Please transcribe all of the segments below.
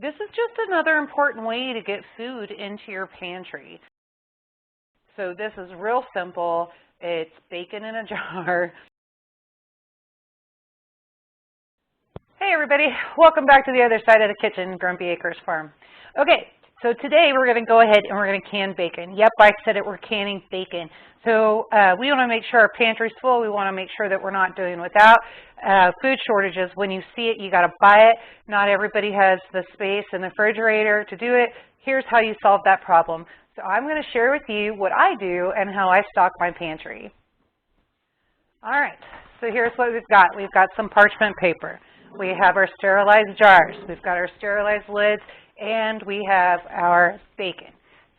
This is just another important way to get food into your pantry. So this is real simple. It's bacon in a jar. Hey everybody, welcome back to the other side of the kitchen, Grumpy Acres Farm. Okay, so today we're going to go ahead and we're going to can bacon. Yep, I said it, we're canning bacon. So we want to make sure our pantry's full. We want to make sure that we're not doing without. Food shortages, when you see it, you got to buy it. Not everybody has the space in the refrigerator to do it. Here's how you solve that problem. So I'm going to share with you what I do and how I stock my pantry. All right, so here's what we've got. We've got some parchment paper. We have our sterilized jars. We've got our sterilized lids, and we have our bacon.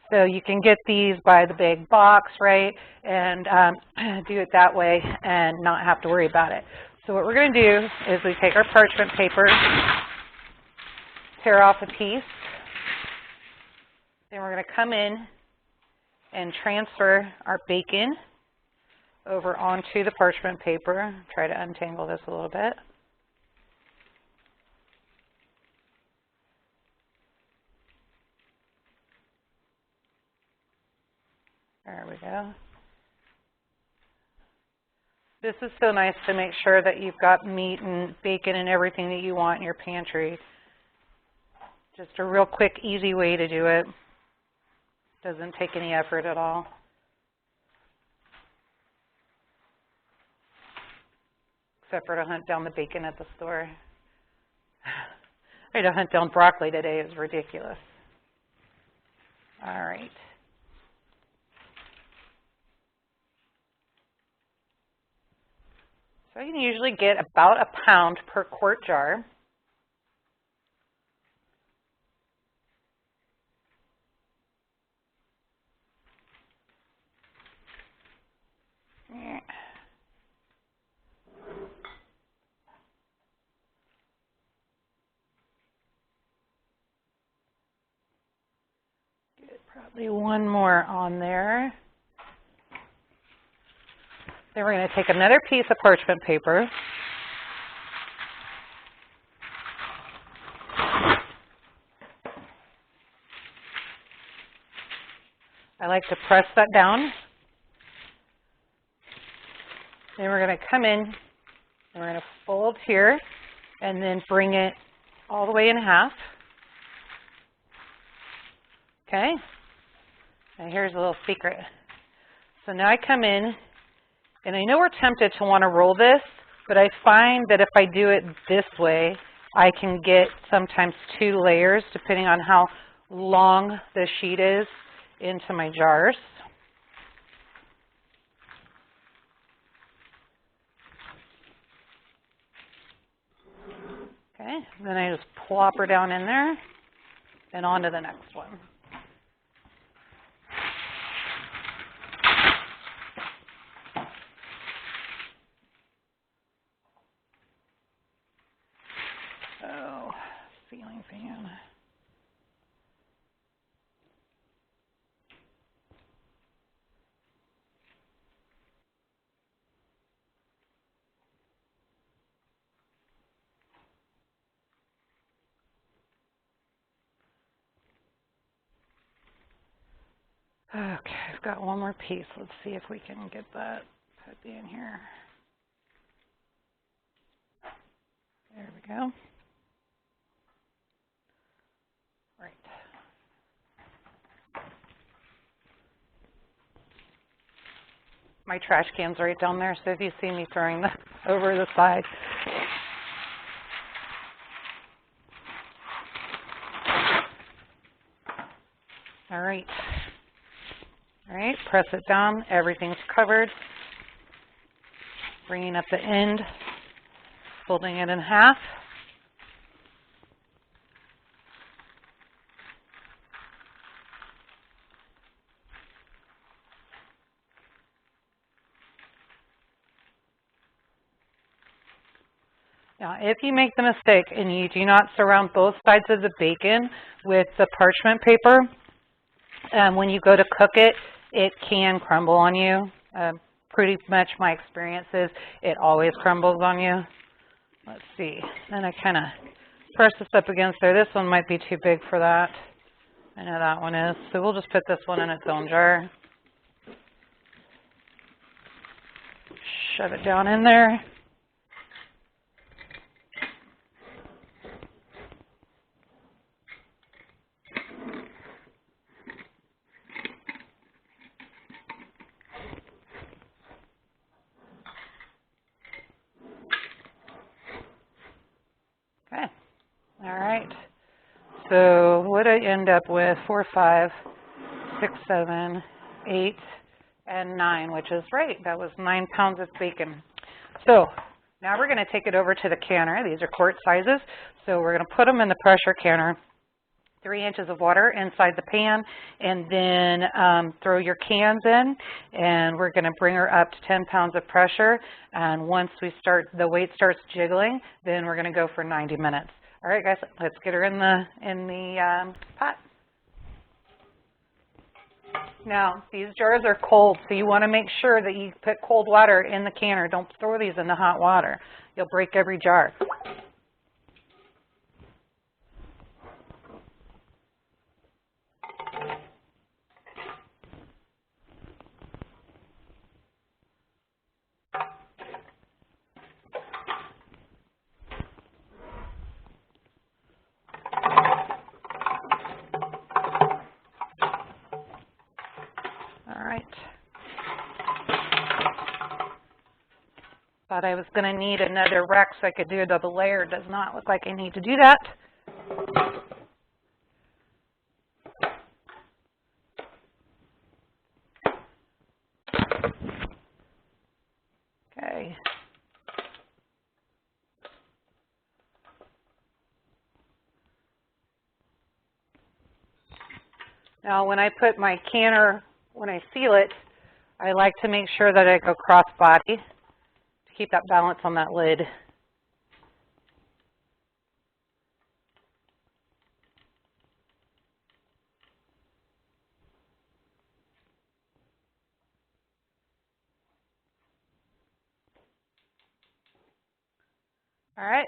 So you can get these by the big box, right, and do it that way and not have to worry about it. So what we're going to do is we take our parchment paper, tear off a piece, then we're going to come in and transfer our bacon over onto the parchment paper. Try to untangle this a little bit. There we go. This is so nice to make sure that you've got meat and bacon and everything that you want in your pantry. Just a real quick, easy way to do it. Doesn't take any effort at all. Except for to hunt down the bacon at the store. I had to hunt down broccoli today. It was ridiculous. All right. So you can usually get about a pound per quart jar. Get probably one more on there. Then we're going to take another piece of parchment paper. I like to press that down. Then we're going to come in and we're going to fold here and then bring it all the way in half. Okay? And here's a little secret. So now I come in, and I know we're tempted to want to roll this, but I find that if I do it this way, I can get sometimes 2 layers, depending on how long the sheet is, into my jars. Okay, then I just plop her down in there and on to the next one. Oh, ceiling fan. Okay, I've got one more piece. Let's see if we can get that put in here. There we go. Right. My trash can's right down there, so if you see me throwing them over the side. All right. All right, press it down. Everything's covered. Bringing up the end, folding it in half. Now, if you make the mistake and you do not surround both sides of the bacon with the parchment paper, when you go to cook it, it can crumble on you. Pretty much my experience is it always crumbles on you. Let's see. Then I kind of press this up against there. This one might be too big for that. I know that one is. So we'll just put this one in its own jar. Shove it down in there. Okay. All right. So what I end up with 4, 5, 6, 7, 8, and 9, which is right. That was 9 pounds of bacon. So now we're going to take it over to the canner. These are quart sizes. So we're going to put them in the pressure canner. 3 inches of water inside the pan, and then throw your cans in, and we're going to bring her up to 10 pounds of pressure. And once the weight starts jiggling, then we're going to go for 90 minutes. All right, guys, let's get her in the pot. Now, these jars are cold, so you want to make sure that you put cold water in the canner. Don't throw these in the hot water. You'll break every jar. Thought I was going to need another rack so I could do a double layer. Does not look like I need to do that. Okay. Now when I put my canner, when I seal it, I like to make sure that I go cross body. Keep that balance on that lid. All right,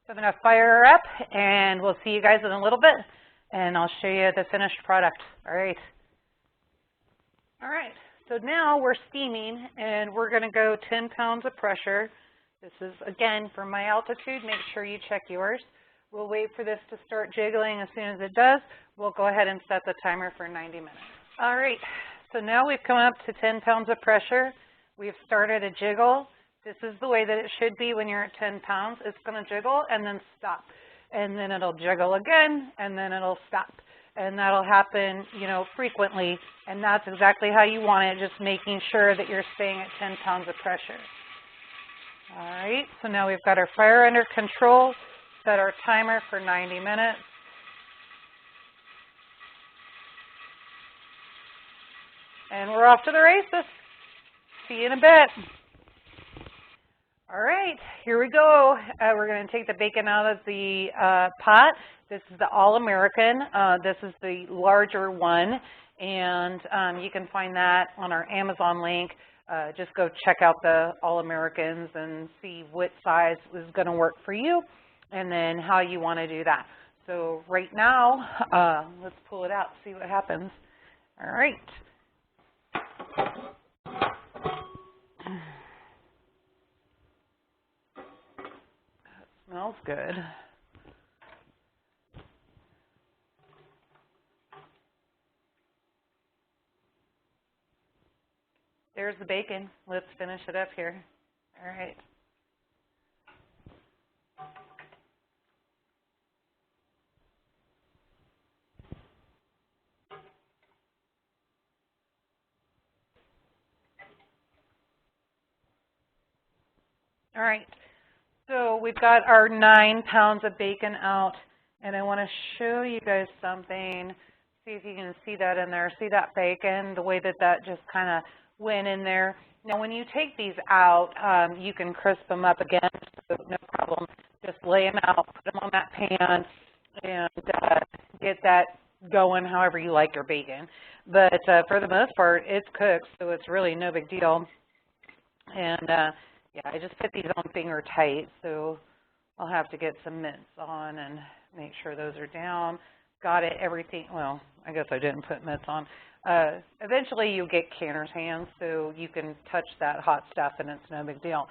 so I'm going to fire her up, and we'll see you guys in a little bit, and I'll show you the finished product. All right. All right. So now we're steaming, and we're going to go 10 pounds of pressure. This is, again, for my altitude. Make sure you check yours. We'll wait for this to start jiggling. As soon as it does, we'll go ahead and set the timer for 90 minutes. All right, so now we've come up to 10 pounds of pressure. We've started a jiggle. This is the way that it should be when you're at 10 pounds. It's going to jiggle and then stop. And then it'll jiggle again, and then it'll stop. And that'll happen, you know, frequently, and that's exactly how you want it, just making sure that you're staying at 10 pounds of pressure. All right, so now we've got our fire under control, set our timer for 90 minutes. And we're off to the races. See you in a bit. All right, here we go. We're going to take the bacon out of the pot. This is the All-American. This is the larger one, and you can find that on our Amazon link. Just go check out the All-Americans and see what size is going to work for you, and then how you want to do that. So right now, let's pull it out, see what happens. All right. Smells good. There's the bacon. Let's finish it up here. All right. All right. So we've got our 9 pounds of bacon out, and I want to show you guys something. See if you can see that in there. See that bacon, the way that that just kind of went in there. Now when you take these out, you can crisp them up again, so no problem. Just lay them out, put them on that pan, and get that going however you like your bacon. But for the most part, it's cooked, so it's really no big deal. And yeah, I just put these on finger tight, so I'll have to get some mitts on and make sure those are down. Got it, everything, well, I guess I didn't put mitts on. Eventually you'll get canner's hands, so you can touch that hot stuff and it's no big deal.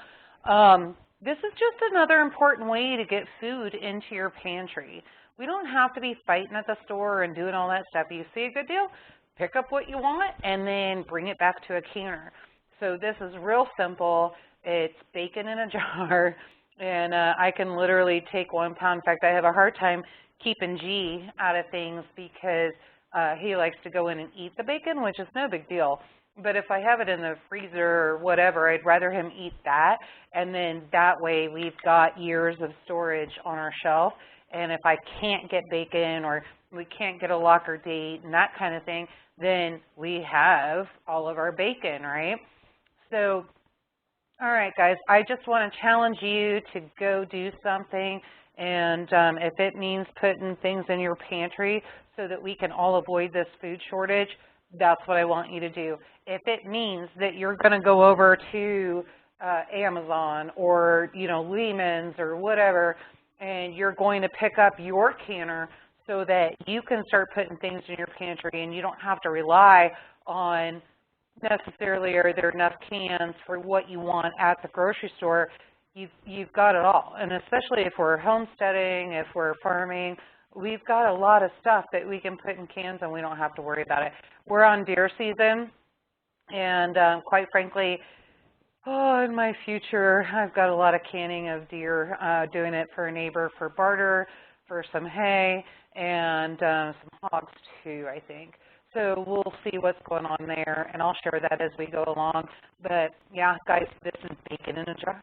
This is just another important way to get food into your pantry. We don't have to be fighting at the store and doing all that stuff. You see a good deal, pick up what you want and then bring it back to a canner. So this is real simple. It's bacon in a jar, and I can literally take 1 pound. In fact, I have a hard time keeping G out of things because he likes to go in and eat the bacon, which is no big deal. But if I have it in the freezer or whatever, I'd rather him eat that, and then that way we've got years of storage on our shelf. And if I can't get bacon or we can't get a locker date and that kind of thing, then we have all of our bacon, right? So, all right, guys, I just want to challenge you to go do something. And if it means putting things in your pantry so that we can all avoid this food shortage, that's what I want you to do. If it means that you're going to go over to Amazon or, you know, Lehman's or whatever, and you're going to pick up your canner so that you can start putting things in your pantry and you don't have to rely on necessarily are there enough cans for what you want at the grocery store, you've got it all. And especially if we're homesteading, if we're farming, we've got a lot of stuff that we can put in cans and we don't have to worry about it. We're on deer season, and quite frankly, in my future, I've got a lot of canning of deer, doing it for a neighbor for barter, for some hay, and some hogs too, I think. So we'll see what's going on there, and I'll share that as we go along. But yeah, guys, this is bacon in a jar.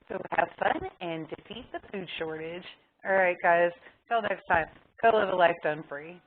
So have fun and defeat the food shortage. All right, guys, till next time, go live a life done free.